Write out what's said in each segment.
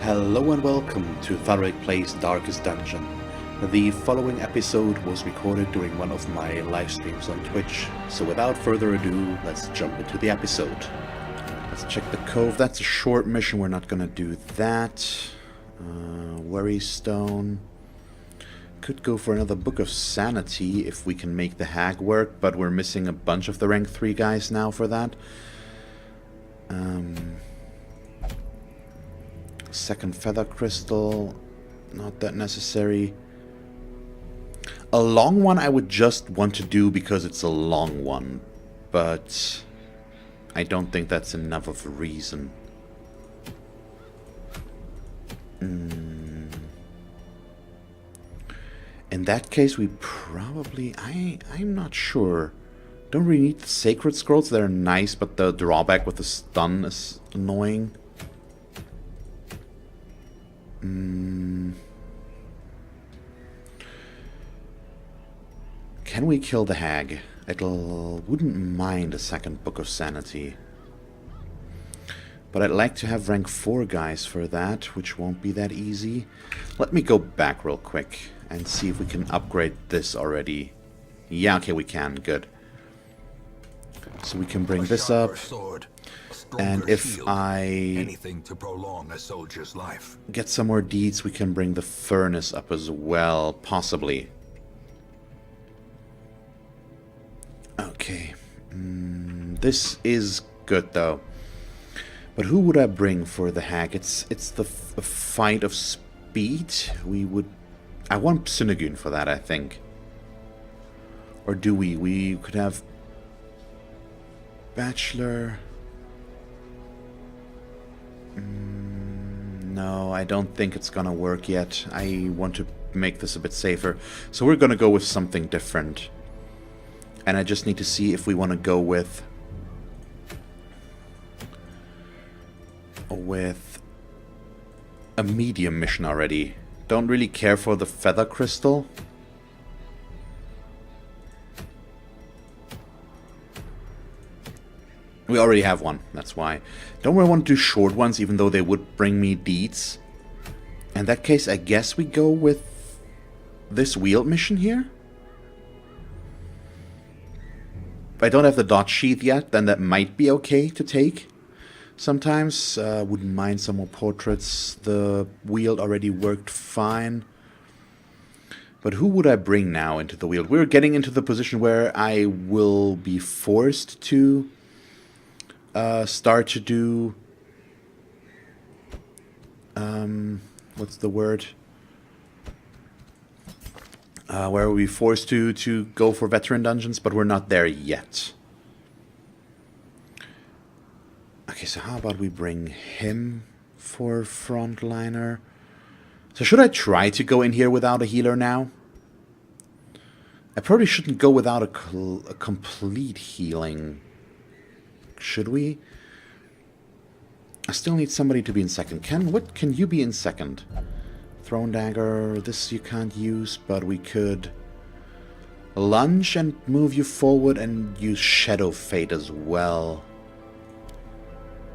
Hello and welcome to Thalric Plays Darkest Dungeon. The following episode was recorded during one of my live streams on Twitch, so without further ado, let's jump into the episode. Let's check the cove. That's a short mission, we're not gonna do that. Worry Stone. Could go for another Book of Sanity if we can make the hag work, but we're missing a bunch of the rank 3 guys now for that. Second feather crystal, not that necessary. A long one I would just want to do because it's a long one, but I don't think that's enough of a reason. In that case, we probably... I'm not sure. Don't really need the sacred scrolls. They're nice, but the drawback with the stun is annoying. Can we kill the hag? Wouldn't mind a second Book of Sanity. But I'd like to have rank 4 guys for that, which won't be that easy. Let me go back real quick and see if we can upgrade this already. Yeah, okay, we can. Good. So we can bring this up. And if anything to prolong a soldier's life. Get some more deeds, we can bring the furnace up as well, possibly. Okay. This is good though. But who would I bring for the hag? It's the fight of speed. I want Stygian for that, I think. Or do we? We could have Bachelor. No, I don't think it's gonna work yet. I want to make this a bit safer. So we're gonna go with something different. And I just need to see if we want to go with a medium mission already. Don't really care for the feather crystal. We already have one, that's why. Don't really want to do short ones, even though they would bring me deeds. In that case, I guess we go with this wield mission here. If I don't have the dot sheath yet, then that might be okay to take. Sometimes, wouldn't mind some more portraits. The wield already worked fine. But who would I bring now into the wield? We're getting into the position where I will be forced to start to do... what's the word? Where we're forced to go for veteran dungeons, but we're not there yet. Okay, so how about we bring him for frontliner? So should I try to go in here without a healer now? I probably shouldn't go without a complete healing. Should we? I still need somebody to be in second. What can you be in second? Throne dagger, this you can't use, but we could lunge and move you forward and use Shadow Fate as well.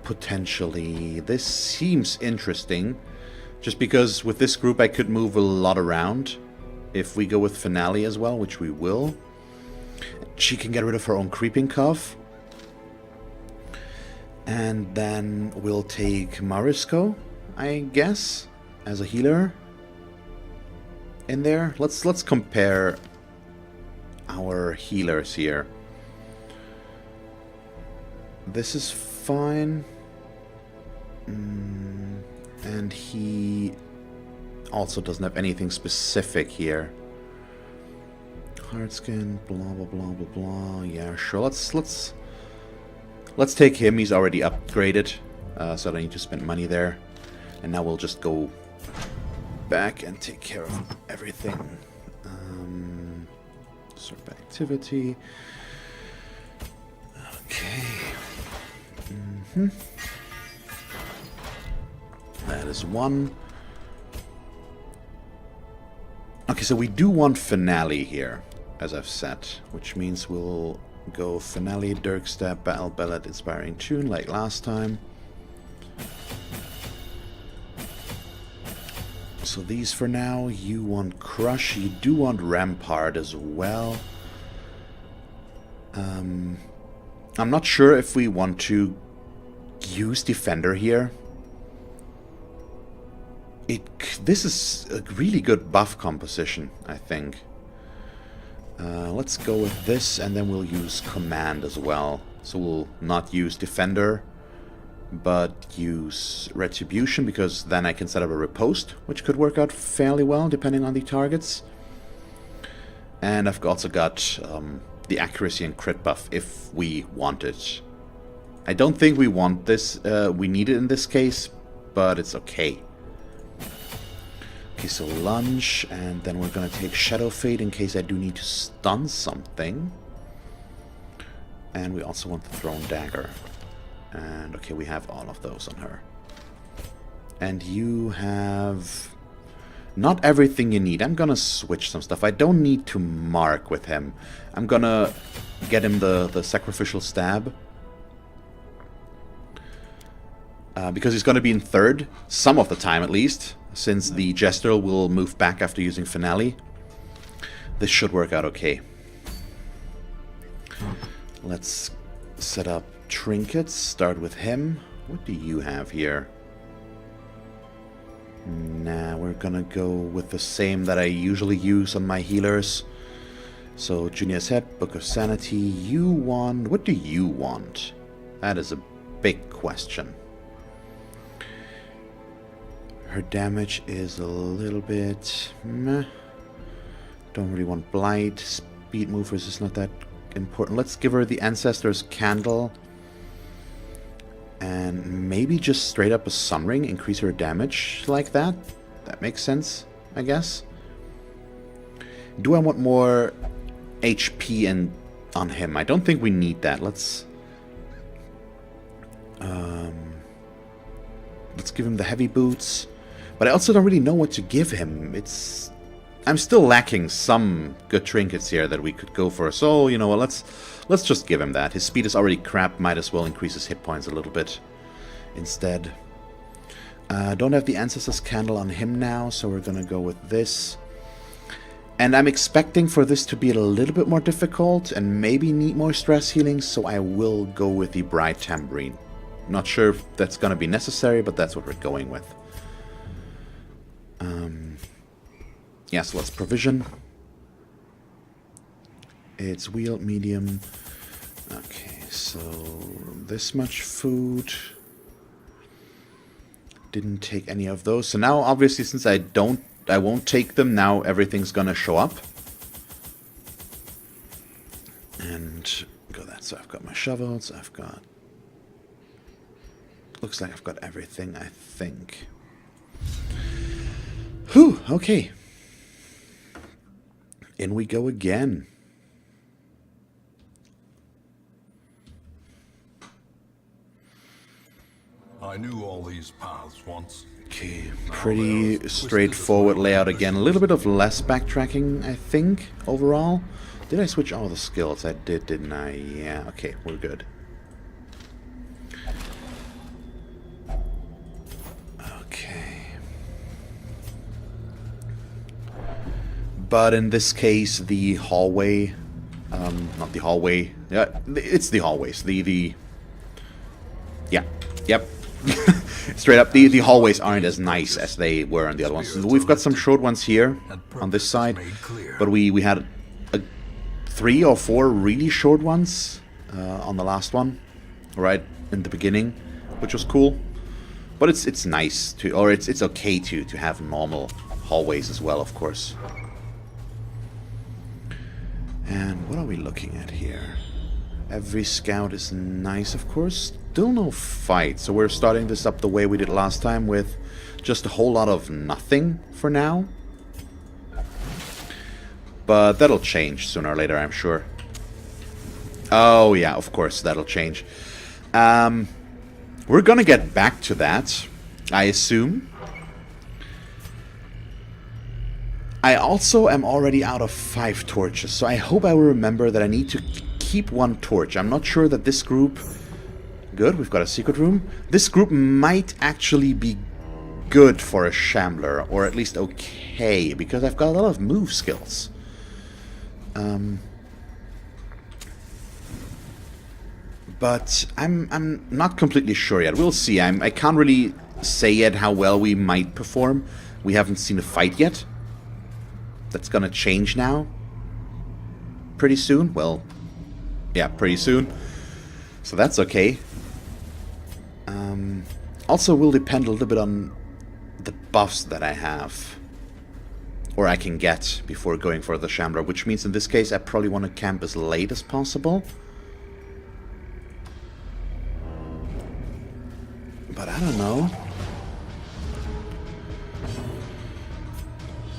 Potentially. This seems interesting, just because with this group I could move a lot around. If we go with Finale as well, which we will. She can get rid of her own creeping cough. And then we'll take Marisco, I guess, as a healer. In there, let's compare our healers here. This is fine, and he also doesn't have anything specific here. Hardskin, blah blah blah blah blah. Yeah, sure. Let's take him. He's already upgraded, so I don't need to spend money there. And now we'll just go back and take care of everything. Sort of activity. Okay. That is one. Okay, so we do want Finale here, as I've said, which means we'll go Finale, Dirkstab, Battle Ballad, Inspiring Tune like last time. So these for now. You want Crush. You do want Rampart as well. I'm not sure if we want to use Defender here. This is a really good buff composition, I think. Let's go with this, and then we'll use Command as well. So we'll not use Defender, but use Retribution, because then I can set up a riposte, which could work out fairly well, depending on the targets. And I've also got the accuracy and crit buff, if we want it. I don't think we want this, we need it in this case, but it's okay. Okay, so lunge, and then we're gonna take Shadow Fade in case I do need to stun something. And we also want the Thrown Dagger. And okay, we have all of those on her. And you have not everything you need. I'm gonna switch some stuff. I don't need to mark with him. I'm gonna get him the Sacrificial Stab. Because he's gonna be in third, some of the time at least. Since the Jester will move back after using Finale. This should work out okay. Let's set up trinkets. Start with him. What do you have here? Nah, we're gonna go with the same that I usually use on my healers. So, Junior's Head, Book of Sanity. You want... What do you want? That is a big question. Her damage is a little bit meh. Don't really want Blight. Speed movers is not that important. Let's give her the Ancestor's Candle. And maybe just straight up a Sun Ring. Increase her damage like that. That makes sense, I guess. Do I want more HP on him? I don't think we need that. Let's give him the heavy boots. But I also don't really know what to give him. I'm still lacking some good trinkets here that we could go for. So, you know what, let's just give him that. His speed is already crap. Might as well increase his hit points a little bit instead. Don't have the Ancestor's Candle on him now, so we're gonna go with this. And I'm expecting for this to be a little bit more difficult and maybe need more stress healing, so I will go with the Bright Tambourine. Not sure if that's gonna be necessary, but that's what we're going with. Yeah, so let's provision. It's wheeled, medium. Okay, so this much food. Didn't take any of those. So now, obviously, since I won't take them, now everything's gonna show up. And go that. So I've got my shovels, I've got... Looks like I've got everything, I think. Whew, okay. In we go again. I knew all these paths once. Okay, pretty straightforward layout again. A little bit of less backtracking, I think, overall. Did I switch all the skills? I did, didn't I? Yeah, okay, we're good. But in this case, the hallway, not the hallway, yeah, it's the hallways, yeah, yep, straight up, the hallways aren't as nice as they were on the other ones. We've got some short ones here on this side, but we had 3 or 4 really short ones on the last one, right in the beginning, which was cool. But it's nice to, or it's okay to have normal hallways as well, of course. And what are we looking at here? Every scout is nice, of course. Still no fight, so we're starting this up the way we did last time with just a whole lot of nothing for now. But that'll change sooner or later, I'm sure. Oh yeah, of course, that'll change. We're gonna get back to that, I assume. I also am already out of 5 torches, so I hope I will remember that I need to keep 1 torch. I'm not sure that this group... Good, we've got a secret room. This group might actually be good for a Shambler, or at least okay, because I've got a lot of move skills. But I'm not completely sure yet. We'll see. I can't really say yet how well we might perform. We haven't seen a fight yet. That's gonna change now. Pretty soon. Well, yeah, pretty soon. So that's okay. Also will depend a little bit on the buffs that I have. Or I can get before going for the Shambler. Which means in this case I probably want to camp as late as possible. But I don't know.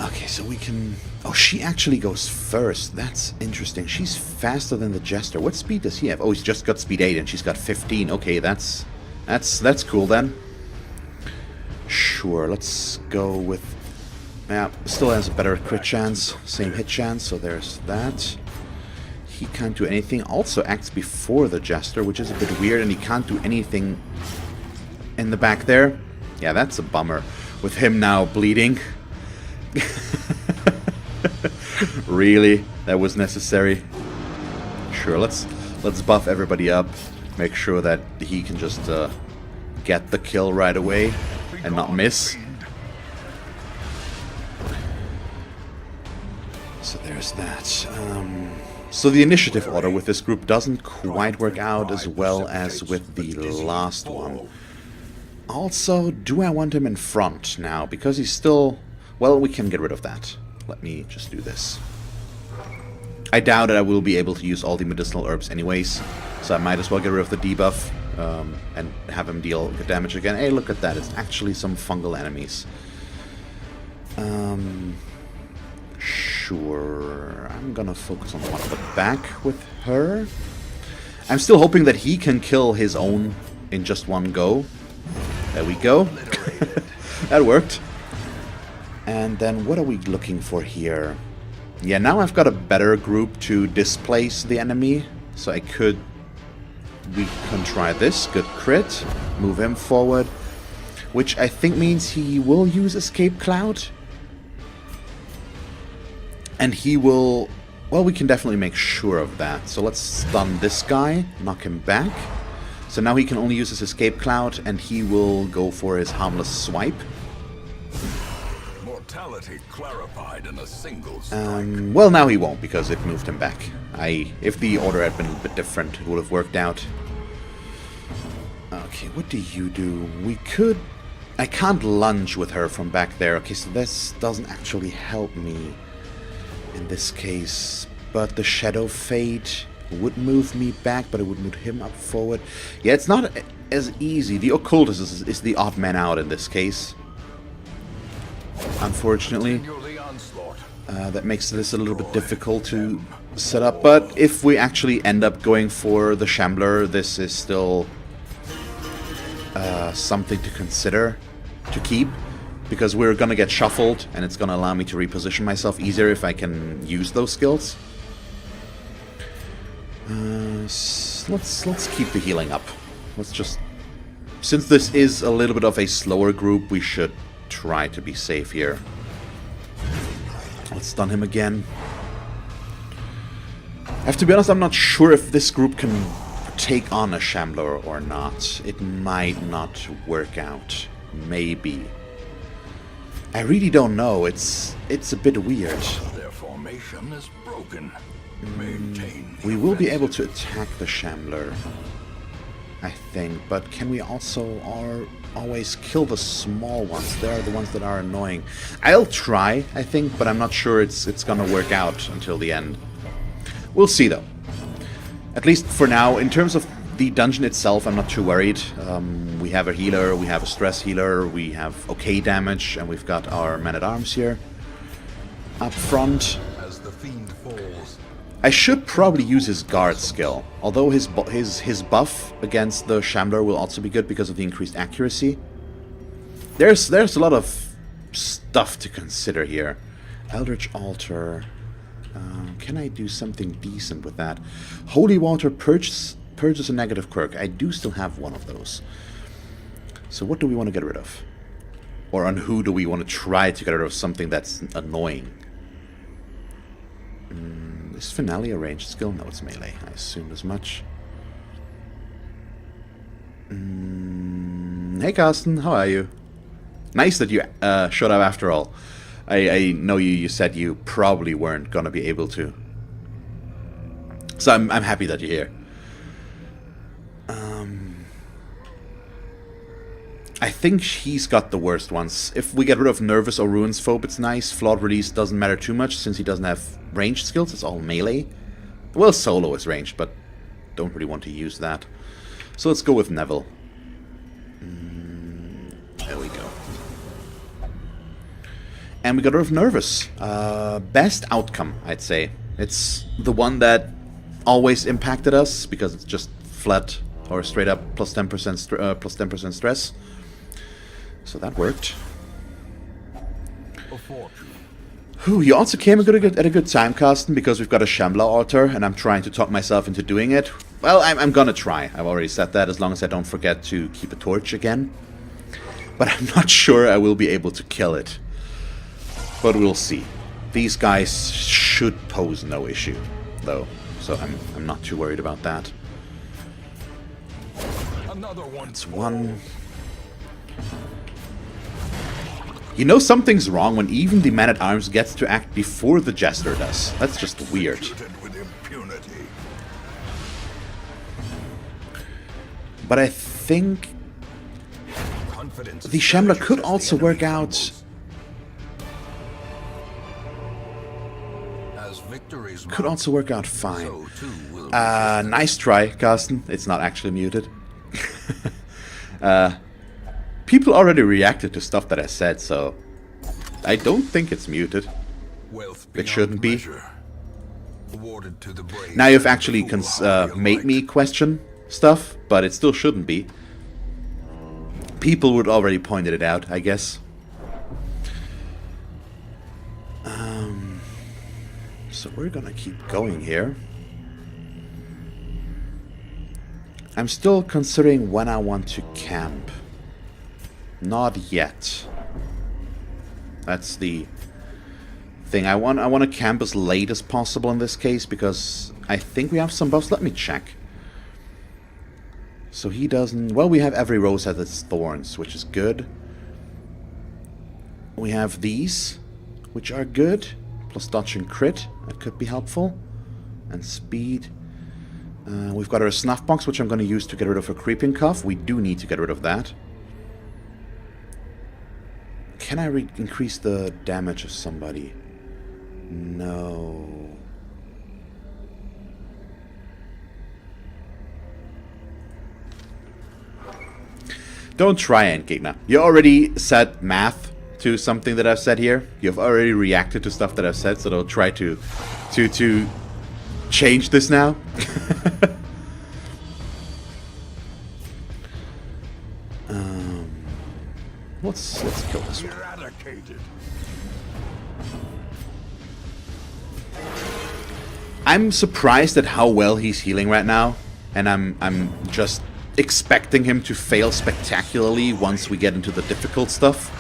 Okay, so we can... Oh, she actually goes first. That's interesting. She's faster than the Jester. What speed does he have? Oh, he's just got speed 8 and she's got 15. Okay, that's cool then. Sure, let's go with... Yeah, still has a better crit chance. Same hit chance, so there's that. He can't do anything. Also acts before the Jester, which is a bit weird. And he can't do anything in the back there. Yeah, that's a bummer. With him now bleeding. Really? That was necessary? Sure, let's buff everybody up. Make sure that he can just get the kill right away and not miss. So there's that. So the initiative order with this group doesn't quite work out as well as with the last one. Also, do I want him in front now? Because he's still... Well, we can get rid of that. Let me just do this. I doubt that I will be able to use all the medicinal herbs anyways, so I might as well get rid of the debuff and have him deal good damage again. Hey, look at that. It's actually some fungal enemies. Sure. I'm gonna focus on the one at the back with her. I'm still hoping that he can kill his own in just one go. There we go. That worked. And then what are we looking for here? Yeah, now I've got a better group to displace the enemy. So we can try this. Good crit. Move him forward. Which I think means he will use Escape Cloud. And he will... Well, we can definitely make sure of that. So let's stun this guy. Knock him back. So now he can only use his Escape Cloud. And he will go for his harmless swipe. Mortality clarified in a single strike. Well, now he won't because it moved him back. If the order had been a bit different, it would have worked out. Okay, what do you do? We could... I can't lunge with her from back there. Okay, so this doesn't actually help me in this case. But the Shadow Fade would move me back, but it would move him up forward. Yeah, it's not as easy. The Occultist is the odd man out in this case. Unfortunately. That makes this a little bit difficult to set up. But if we actually end up going for the Shambler, this is still something to consider to keep. Because we're going to get shuffled, and it's going to allow me to reposition myself easier if I can use those skills. Let's keep the healing up. Let's just... Since this is a little bit of a slower group, we should try to be safe here. Let's stun him again. I have to be honest, I'm not sure if this group can take on a Shambler or not. It might not work out. Maybe. I really don't know. It's a bit weird. Their formation is broken. Maintain. We will be able to attack the Shambler, I think, but can we also always kill the small ones? They're the ones that are annoying. I'll try, I think, but I'm not sure it's gonna work out until the end. We'll see, though. At least for now. In terms of the dungeon itself, I'm not too worried. We have a healer, we have a stress healer, we have okay damage, and we've got our man-at-arms here up front. As the fiend falls, I should probably use his guard skill, although his buff against the Shambler will also be good because of the increased accuracy. There's a lot of stuff to consider here. Eldritch Altar. Can I do something decent with that? Holy Water purges a negative quirk. I do still have one of those. So what do we want to get rid of? Or on who do we want to try to get rid of something that's annoying? Is Finale a ranged skill? No, it's melee. I assumed as much. Hey Carsten, how are you? Nice that you showed up after all. I know you said you probably weren't gonna be able to. So I'm happy that you're here. I think he's got the worst ones. If we get rid of Nervous or Ruins Phobe, it's nice. Flawed Release doesn't matter too much since he doesn't have ranged skills. It's all melee. Well, Solo is ranged, but don't really want to use that. So let's go with Neville. There we go. And we got rid of Nervous. Best outcome, I'd say. It's the one that always impacted us because it's just flat or straight up plus 10% stress. So that worked. Whew, you also came at a good time, Carsten, because we've got a Shambler altar, and I'm trying to talk myself into doing it. Well, I'm gonna try. I've already said that, as long as I don't forget to keep a torch again. But I'm not sure I will be able to kill it. But we'll see. These guys should pose no issue, though. So I'm not too worried about that. That's one. You know something's wrong when even the Man-at-Arms gets to act before the Jester does. That's just weird. But I think the Shambler could also work out. Could also work out fine. Nice try, Carsten. It's not actually muted. People already reacted to stuff that I said, so I don't think it's muted. It shouldn't be. Now you've actually made me question stuff, but it still shouldn't be. People would already pointed it out, I guess. So we're gonna keep going here. I'm still considering when I want to camp. Not yet. That's the thing. I want to camp as late as possible in this case because I think we have some buffs. Let me check. So he doesn't. Well, we have every rose has its thorns, which is good. We have these, which are good. Plus dodge and crit. That could be helpful. And speed. We've got our snuff box, which I'm going to use to get rid of a creeping cough. We do need to get rid of that. Can I increase the damage of somebody? No. Don't try, Endgegner. You already said math to something that I've said here. You've already reacted to stuff that I've said, so don't try to change this now. Let's kill this one. I'm surprised at how well he's healing right now, and I'm just expecting him to fail spectacularly once we get into the difficult stuff.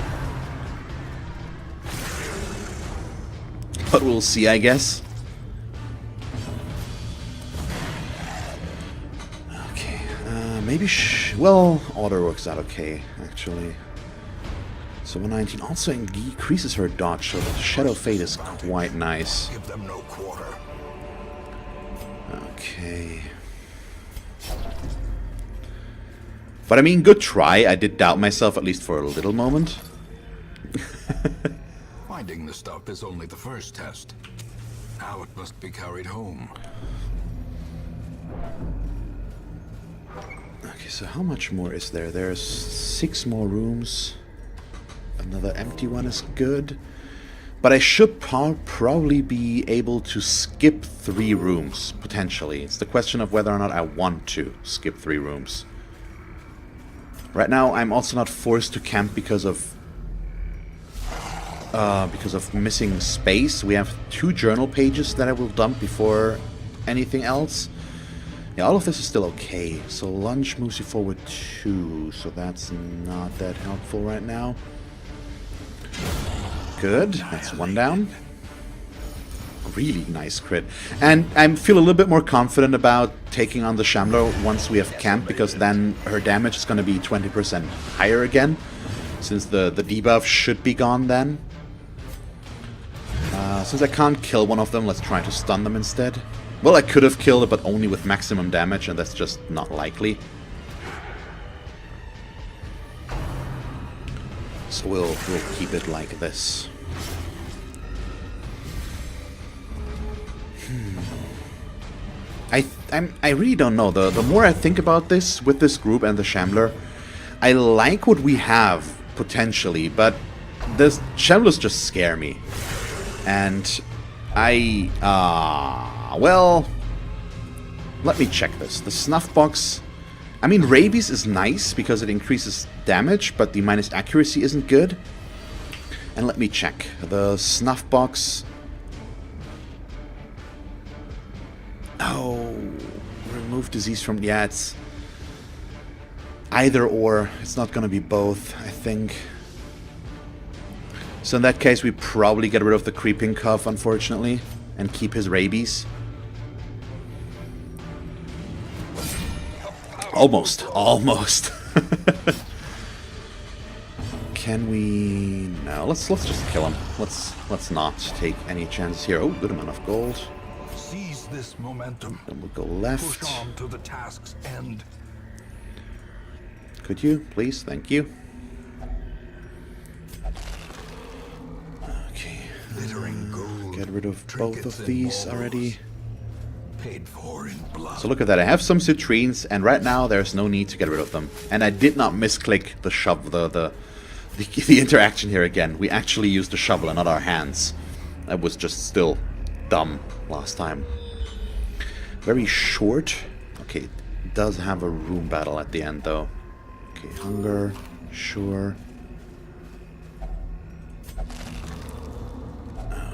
But we'll see, I guess. Okay, maybe well, order works out okay, actually. So 119 also increases her dodge, so the Shadow Fade is quite nice. Give them no quarter. Okay. But I mean, good try. I did doubt myself at least for a little moment. Finding the stuff is only the first test. Now it must be carried home. Okay, so how much more is there? There's 6 more rooms. Another empty one is good. But I should probably be able to skip 3 rooms, potentially. It's the question of whether or not I want to skip 3 rooms. Right now, I'm also not forced to camp because of missing space. We have 2 journal pages that I will dump before anything else. Yeah, all of this is still okay. So lunge moves you forward 2, so that's not that helpful right now. Good. That's one down. Really nice crit. And I feel a little bit more confident about taking on the Shambler once we have camp, because then her damage is going to be 20% higher again, since the debuff should be gone then. Since I can't kill one of them, let's try to stun them instead. Well, I could have killed it, but only with maximum damage, and that's just not likely. So we'll keep it like this. I really don't know. The more I think about this with this group and the Shambler, I like what we have potentially, but the Shamblers just scare me. And well, let me check this. The snuff box, I mean, rabies is nice because it increases damage, but the minus accuracy isn't good. And let me check. The snuff box. Oh, remove disease from... Yeah, it's either or. It's not going to be both, I think. So in that case, we probably get rid of the creeping cough, unfortunately, and keep his rabies. Almost. Almost. Can we... No, let's just kill him. Let's not take any chances here. Oh, good amount of gold. Seize this momentum. Then we'll go left. Push on to the task's end. Could you, please? Thank you. Okay. Glittering gold. Get rid of both of these already. Paid for in blood. So look at that. I have some citrines, and right now there's no need to get rid of them. And I did not misclick the shove, the interaction here again. We actually used the shovel and not our hands. That was just still dumb last time. Very short. Okay, it does have a room battle at the end though. Okay, hunger, sure.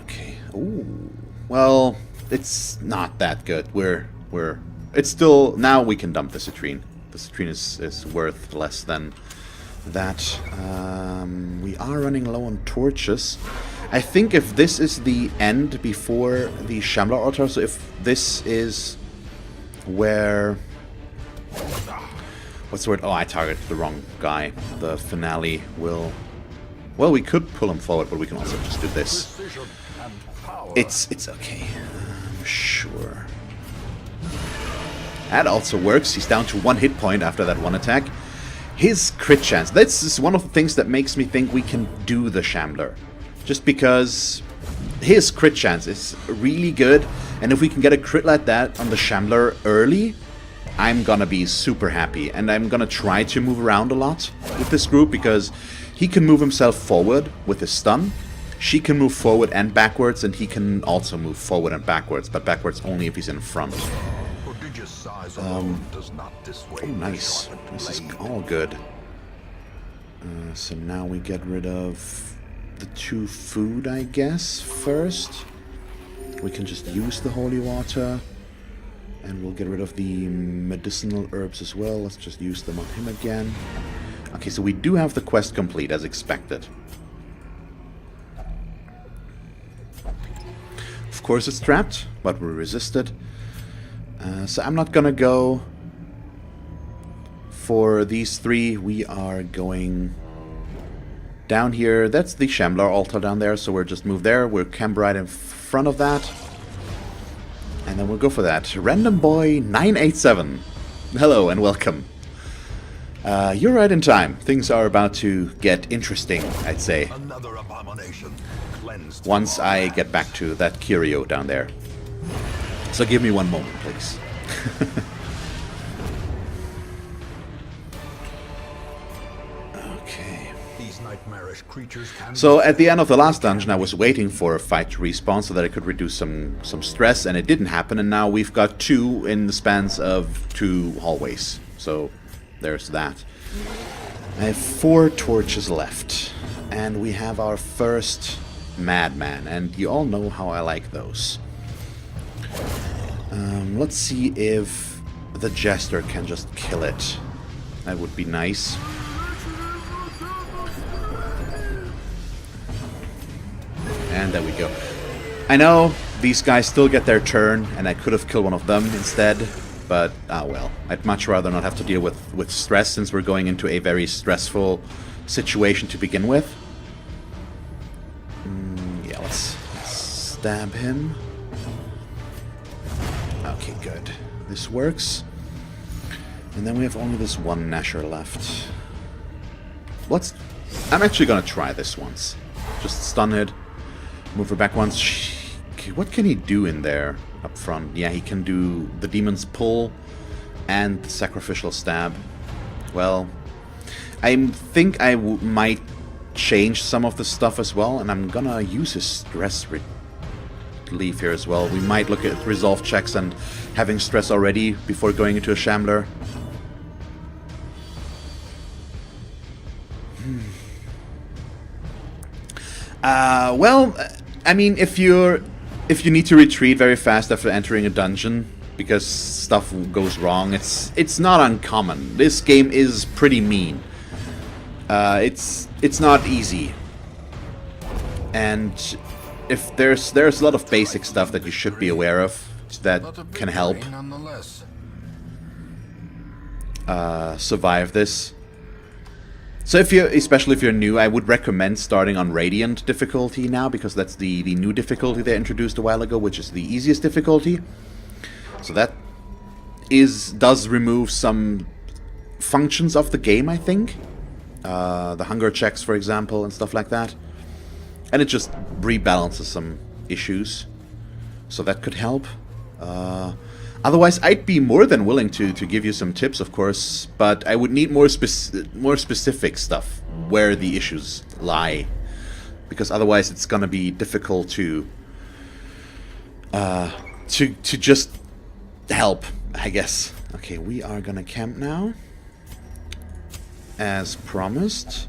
Okay. Ooh. Well, it's not that good. It's still, now we can dump the citrine. The citrine is worth less than that. We are running low on torches. I think if this is the end before the Shambler altar, so if this is where... What's the word? Oh, I targeted the wrong guy. The finale will... Well, we could pull him forward, but we can also just do this. It's okay. Sure. That also works. He's down to 1 hit point after that one attack. His crit chance. This is one of the things that makes me think we can do the Shambler. Just because his crit chance is really good. And if we can get a crit like that on the Shambler early, I'm gonna be super happy. And I'm gonna try to move around a lot with this group, because he can move himself forward with his stun. She can move forward and backwards, and he can also move forward and backwards, but backwards only if he's in front. Oh, nice. This is all good. So now we get rid of the 2 food, I guess, first. We can just use the holy water. And we'll get rid of the medicinal herbs as well. Let's just use them on him again. Okay, so we do have the quest complete, as expected. Of course it's trapped, but we resisted. So I'm not gonna go for these 3. We are going down here. That's the Shambler altar down there, so we'll just move there. We'll camp right in front of that. And then we'll go for that. Random Boy 987. Hello and welcome. You're right in time. Things are about to get interesting, I'd say. Another abomination. Once I get back to that curio down there. So give me one moment, please. Okay. These nightmarish creatures can... So at the end of the last dungeon, I was waiting for a fight to respawn so that I could reduce some stress, and it didn't happen. And now we've got 2 in the spans of 2 hallways. So there's that. I have 4 torches left, and we have our first madman, and you all know how I like those. Let's see if the Jester can just kill it. That would be nice. And there we go. I know these guys still get their turn, and I could have killed one of them instead, but well. I'd much rather not have to deal with stress, since we're going into a very stressful situation to begin with. Yeah, let's stab him. Okay, good. This works. And then we have only this one Nasher left. I'm actually gonna try this once. Just stun it. Move her back once. What can he do in there up front? Yeah, he can do the Demon's Pull and the Sacrificial Stab. Well, I think I might change some of the stuff as well, and I'm gonna use his stress relief here as well. We might look at resolve checks and having stress already before going into a Shambler. Well, I mean, if you need to retreat very fast after entering a dungeon because stuff goes wrong, it's not uncommon. This game is pretty mean. It's not easy, and if there's a lot of basic stuff that you should be aware of that can help survive this. So especially if you're new, I would recommend starting on Radiant difficulty now, because that's the new difficulty they introduced a while ago, which is the easiest difficulty. So that does remove some functions of the game, I think. The hunger checks, for example, and stuff like that. And it just rebalances some issues. So that could help. Otherwise, I'd be more than willing to give you some tips, of course, but I would need more specific stuff where the issues lie, because otherwise it's gonna be difficult to just help, I guess. Okay, we are gonna camp now, as promised,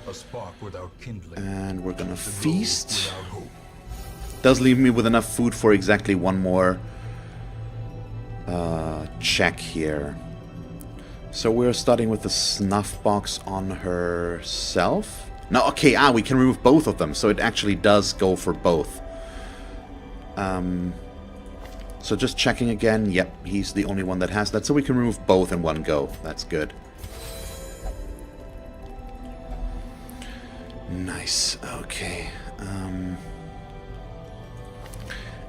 A spark without kindling. and we're gonna feast. Does leave me with enough food for exactly one more check here. So we're starting with the snuff box on herself. No, okay, we can remove both of them, so it actually does go for both. So just checking again. Yep, he's the only one that has that, so we can remove both in one go. That's good. Nice, okay.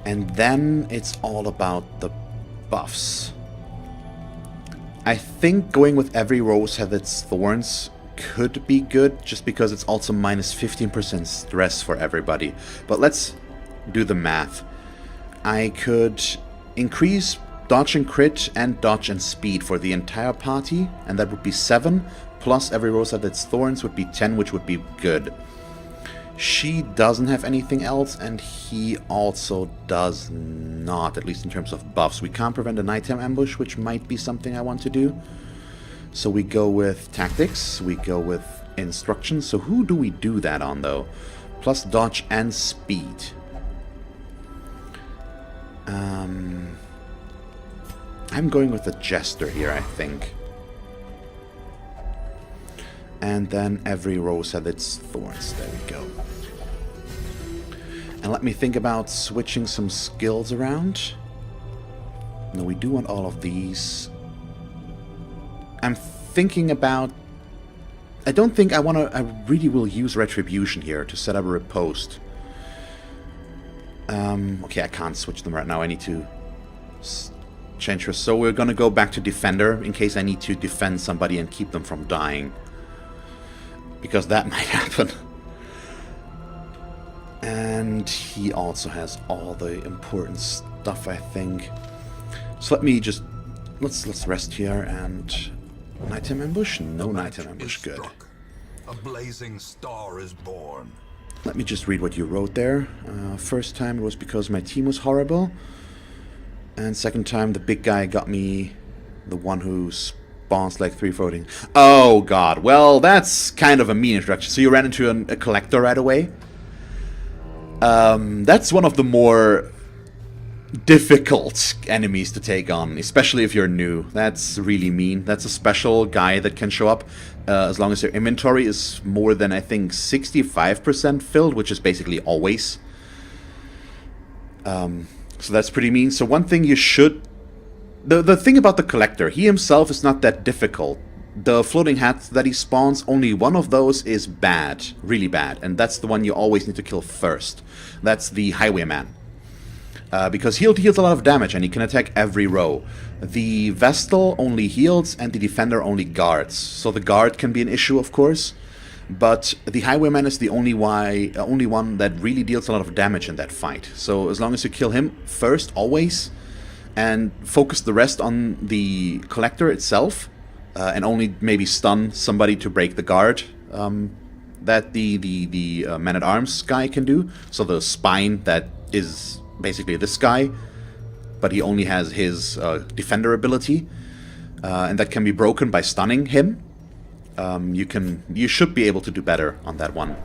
And then it's all about the buffs. I think going with every rose has its thorns could be good, just because it's also minus 15% stress for everybody. But let's do the math. I could increase dodge and crit and dodge and speed for the entire party, and that would be 7, plus every rose has its thorns would be 10, which would be good. She doesn't have anything else, and he also does not, at least in terms of buffs. We can't prevent a nighttime ambush, which might be something I want to do. So we go with tactics, we go with instructions. So who do we do that on, though? Plus dodge and speed. I'm going with the jester here, I think. And then every rose had its thorns. There we go. And let me think about switching some skills around. No, we do want all of these. I'm thinking about... I don't think I really will use Retribution here to set up a riposte. Okay, I can't switch them right now. I need to change her. So we're gonna go back to Defender in case I need to defend somebody and keep them from dying. Because that might happen. And he also has all the important stuff, I think. So let me just... Let's rest here and... Nighttime ambush? No nighttime ambush, good. A blazing star is born. Let me just read what you wrote there. First time it was because my team was horrible. And second time the big guy got me, the one who spawns like 3 floating. Oh god, well that's kind of a mean introduction. So you ran into a collector right away? That's one of the more difficult enemies to take on, especially if you're new. That's really mean. That's a special guy that can show up as long as your inventory is more than, I think, 65% filled, which is basically always. So that's pretty mean. So one thing you should... The thing about the Collector, he himself is not that difficult. The floating hats that he spawns, only one of those is bad, really bad, and that's the one you always need to kill first. That's the Highwayman. Because he deals a lot of damage and he can attack every row. The Vestal only heals and the Defender only guards. So the guard can be an issue, of course, but the Highwayman is the only one that really deals a lot of damage in that fight. So as long as you kill him first, always, and focus the rest on the Collector itself, and only maybe stun somebody to break the guard that the Man-at-Arms guy can do. So the Spine that is basically this guy, but he only has his Defender ability, and that can be broken by stunning him. You should be able to do better on that one.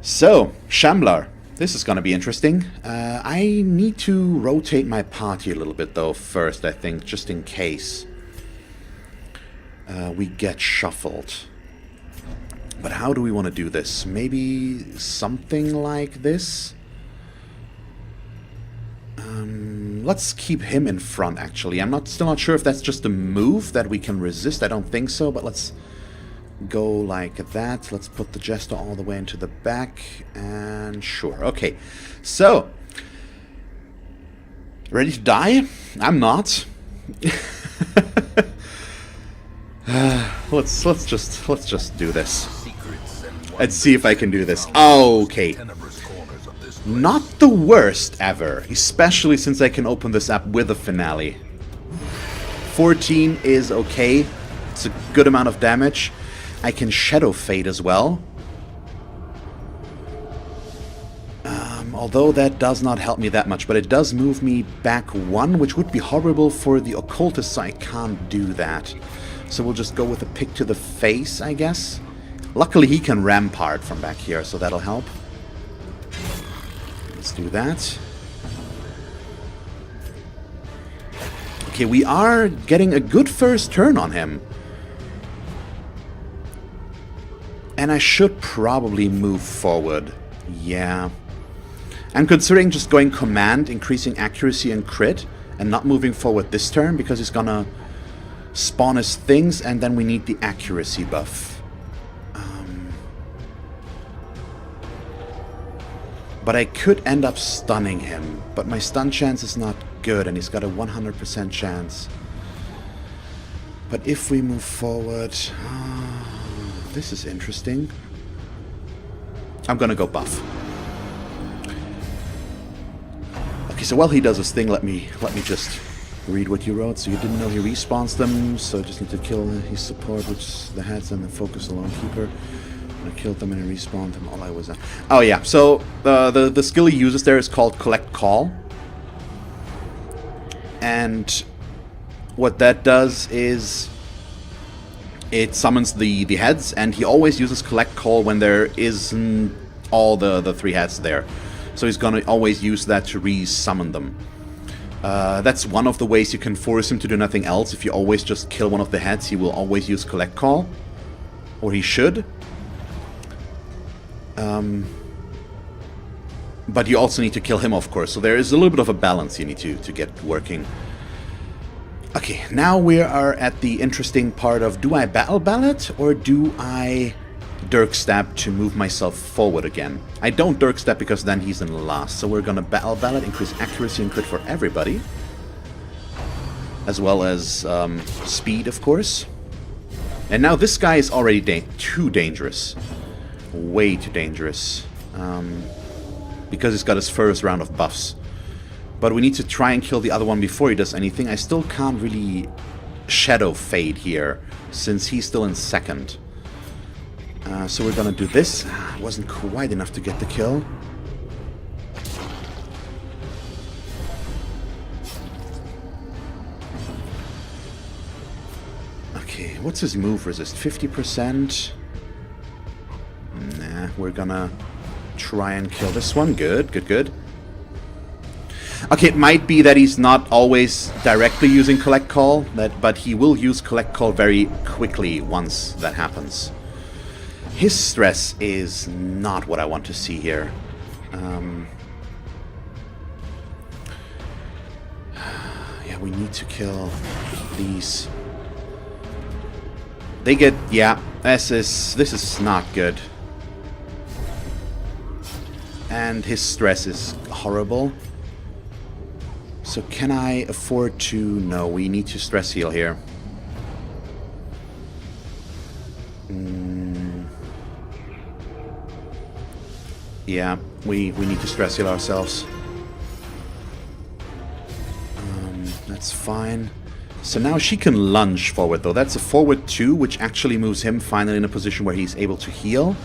So, Shambler. This is gonna be interesting. I need to rotate my party a little bit though first, I think, just in case we get shuffled. But how do we want to do this? Maybe something like this? Let's keep him in front, actually. I'm still not sure if that's just a move that we can resist. I don't think so, but let's go like that. Let's put the Jester all the way into the back, and sure. Okay, so ready to die? I'm not. Let's just do this. Let's see if I can do this. Okay. Not the worst ever, especially since I can open this up with a finale. 14 is okay. It's a good amount of damage. I can Shadow Fade as well. Although that does not help me that much, but it does move me back 1, which would be horrible for the Occultist, so I can't do that. So we'll just go with a pick to the face, I guess. Luckily he can Rampart from back here, so that'll help. Let's do that. Okay, we are getting a good first turn on him. And I should probably move forward. Yeah. I'm considering just going command, increasing accuracy and crit, and not moving forward this turn, because he's gonna spawn his things, and then we need the accuracy buff. But I could end up stunning him, but my stun chance is not good, and he's got a 100% chance. But if we move forward... this is interesting. I'm gonna go buff. Okay, so while he does his thing, let me just read what you wrote. So you didn't know he respawns them, so just need to kill his support, which is the heads, and then focus the Lone Keeper. I killed them and I respawned them. All I was at. Oh yeah, so the skill he uses there is called Collect Call. And what that does is it summons the heads, and he always uses Collect Call when there isn't all the 3 heads there. So he's gonna always use that to re-summon them. That's one of the ways you can force him to do nothing else. If you always just kill one of the heads, he will always use Collect Call. Or he should. But you also need to kill him, of course. So there is a little bit of a balance you need to get working. Okay, now we are at the interesting part of, do I Battle Ballad or do I Dirk Stab to move myself forward again? I don't Dirk Stab because then he's in last. So we're gonna Battle Ballad, increase accuracy and crit for everybody. As well as speed, of course. And now this guy is already too dangerous. Way too dangerous. Because he's got his first round of buffs. But we need to try and kill the other one before he does anything. I still can't really Shadow Fade here, since he's still in second. So we're gonna do this. Wasn't quite enough to get the kill. Okay, what's his move resist? 50%? Nah, we're gonna try and kill this one. Good, good, good. Okay, it might be that he's not always directly using Collect Call, but he will use Collect Call very quickly once that happens. His stress is not what I want to see here. Yeah, we need to kill these. They get... Yeah, this is not good. And his stress is horrible. So can I afford to... No, we need to stress heal here. Yeah, we need to stress heal ourselves. That's fine. So now she can lunge forward, though. That's a forward 2, which actually moves him finally in a position where he's able to heal.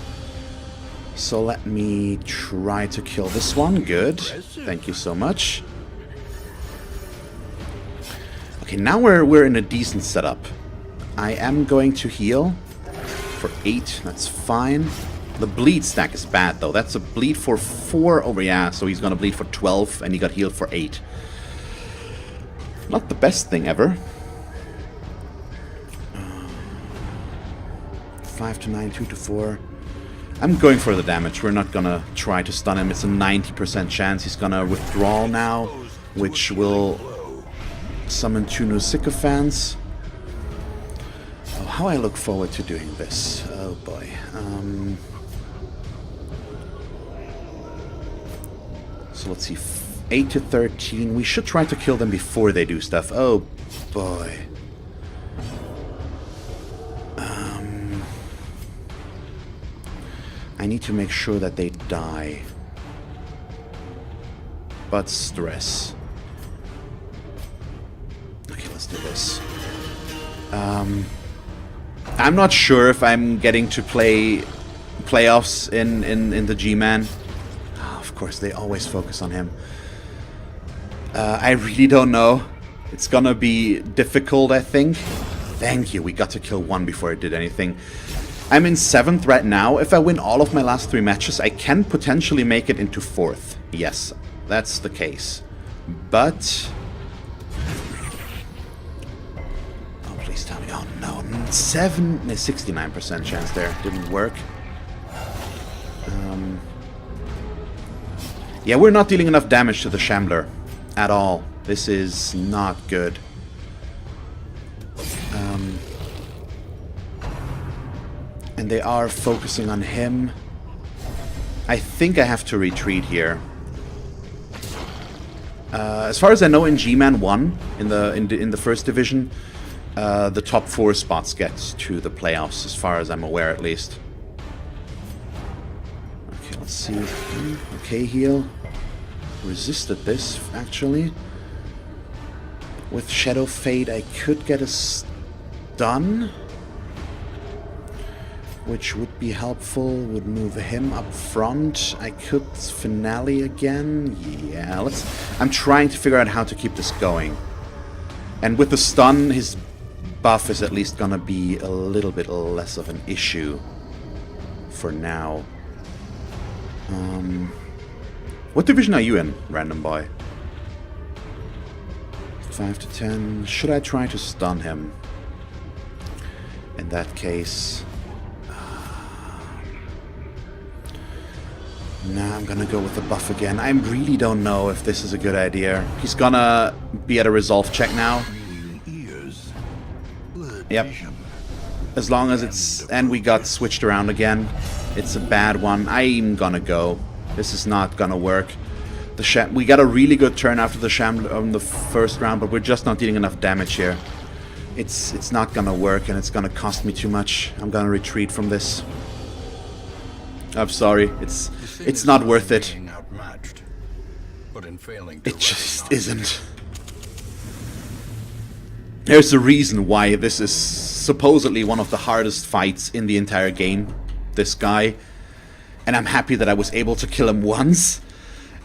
So let me try to kill this one. Good. Thank you so much. Okay, now we're in a decent setup. I am going to heal for 8. That's fine. The bleed stack is bad, though. That's a bleed for 4 over... Yeah, so he's going to bleed for 12, and he got healed for 8. Not the best thing ever. 5 to 9, 2 to 4. I'm going for the damage. We're not gonna try to stun him. It's a 90% chance he's gonna withdraw now, which will summon 2 new sycophants. Oh, how I look forward to doing this. Oh boy. So let's see. 8 to 13. We should try to kill them before they do stuff. Oh boy. I need to make sure that they die. But stress. Okay, let's do this. I'm not sure if I'm getting to play playoffs in the G-Man. Oh, of course, they always focus on him. I really don't know. It's gonna be difficult, I think. Thank you, we got to kill 1 before it did anything. I'm in 7th right now. If I win all of my last 3 matches, I can potentially make it into 4th. Yes, that's the case. But... Oh, please tell me. Oh, no. 69% chance there. Didn't work. Yeah, we're not dealing enough damage to the Shambler. At all. This is not good. And they are focusing on him. I think I have to retreat here. As far as I know, in G-Man 1, in the first division, the top 4 spots get to the playoffs, as far as I'm aware, at least. Okay, let's see. Okay, heal. Resisted this, actually. With Shadow Fade, I could get a stun, which would be helpful. Would move him up front. I could finale again. Yeah, I'm trying to figure out how to keep this going. And with the stun, his buff is at least gonna be a little bit less of an issue for now. What division are you in, random boy? 5 to 10. Should I try to stun him? In that case... Nah, I'm gonna go with the buff again. I really don't know if this is a good idea. He's gonna be at a resolve check now. Yep. As long as it's... And we got switched around again. It's a bad one. I'm gonna go. This is not gonna work. We got a really good turn after the Shambler on the first round, but we're just not dealing enough damage here. It's not gonna work, and it's gonna cost me too much. I'm gonna retreat from this. I'm sorry. It's not worth it. It just isn't. There's a reason why this is supposedly one of the hardest fights in the entire game. This guy. And I'm happy that I was able to kill him once.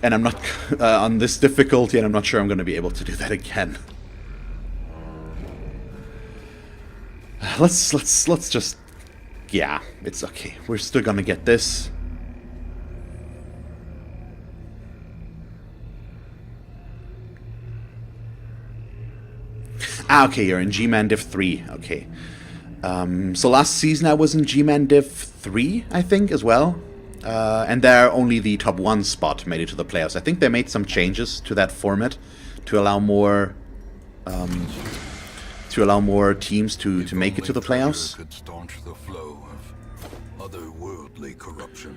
And I'm not on this difficulty, and I'm not sure I'm going to be able to do that again. Let's just... Yeah, it's okay. We're still going to get this. Ah, okay, you're in G-Man Div 3. Okay. So last season I was in G-Man Div 3, I think, as well. And there only the top 1 spot made it to the playoffs. I think they made some changes to that format to allow more to allow more teams to make it to the playoffs. Could staunch the flow of otherworldly corruption.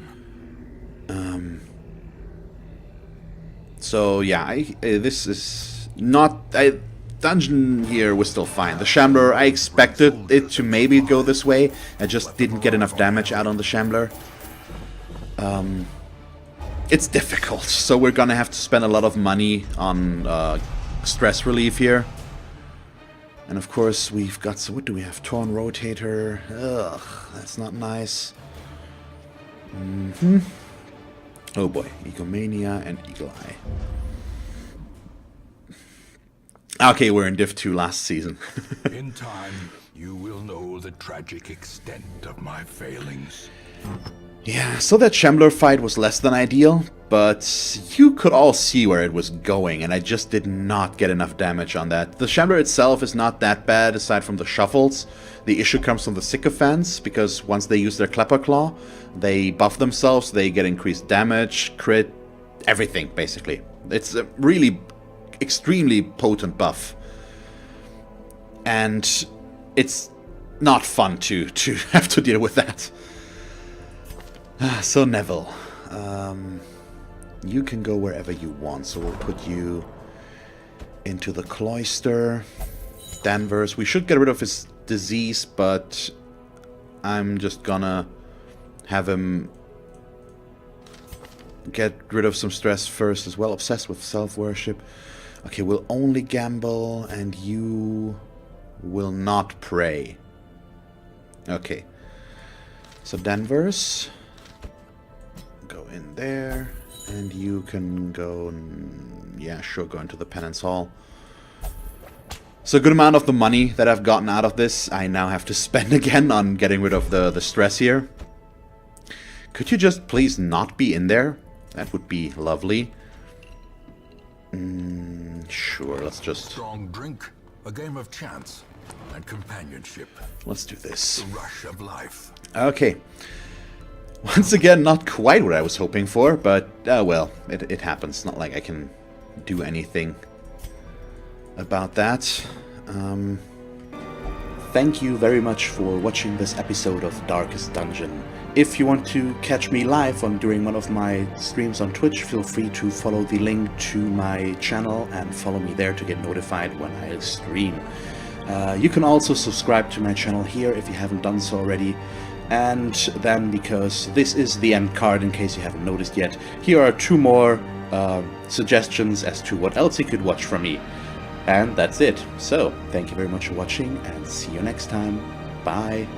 So yeah, this is not... Dungeon here was still fine. The Shambler, I expected it to maybe go this way. I just didn't get enough damage out on the Shambler. It's difficult, so we're gonna have to spend a lot of money on stress relief here. And of course we've got... So what do we have? Torn Rotator. Ugh, that's not nice. Oh boy, Egomania and Eagle Eye. Okay, we're in Div 2 last season. In time, you will know the tragic extent of my failings. Yeah, so that Shambler fight was less than ideal, but you could all see where it was going, and I just did not get enough damage on that. The Shambler itself is not that bad, aside from the shuffles. The issue comes from the sycophants, because once they use their Klepper Claw, they buff themselves, they get increased damage, crit, everything, basically. It's a really extremely potent buff. And it's not fun to have to deal with that. So Neville, you can go wherever you want, so we'll put you into the cloister. Danvers, we should get rid of his disease, but I'm just gonna have him get rid of some stress first as well. Obsessed with self-worship. Okay, we'll only gamble, and you will not pray. Okay. So Danvers, go in there, and you can go, yeah, sure, go into the penance hall. So a good amount of the money that I've gotten out of this, I now have to spend again on getting rid of the stress here. Could you just please not be in there? That would be lovely. Sure, let's just... Strong drink, a game of chance, and companionship. Let's do this. The rush of life. Okay. Once again, not quite what I was hoping for, but, well, it happens. Not like I can do anything about that. Thank you very much for watching this episode of Darkest Dungeon. If you want to catch me live during one of my streams on Twitch, feel free to follow the link to my channel and follow me there to get notified when I stream. You can also subscribe to my channel here if you haven't done so already. And then, because this is the end card in case you haven't noticed yet, here are 2 more suggestions as to what else you could watch from me. And that's it. So, thank you very much for watching, and see you next time. Bye.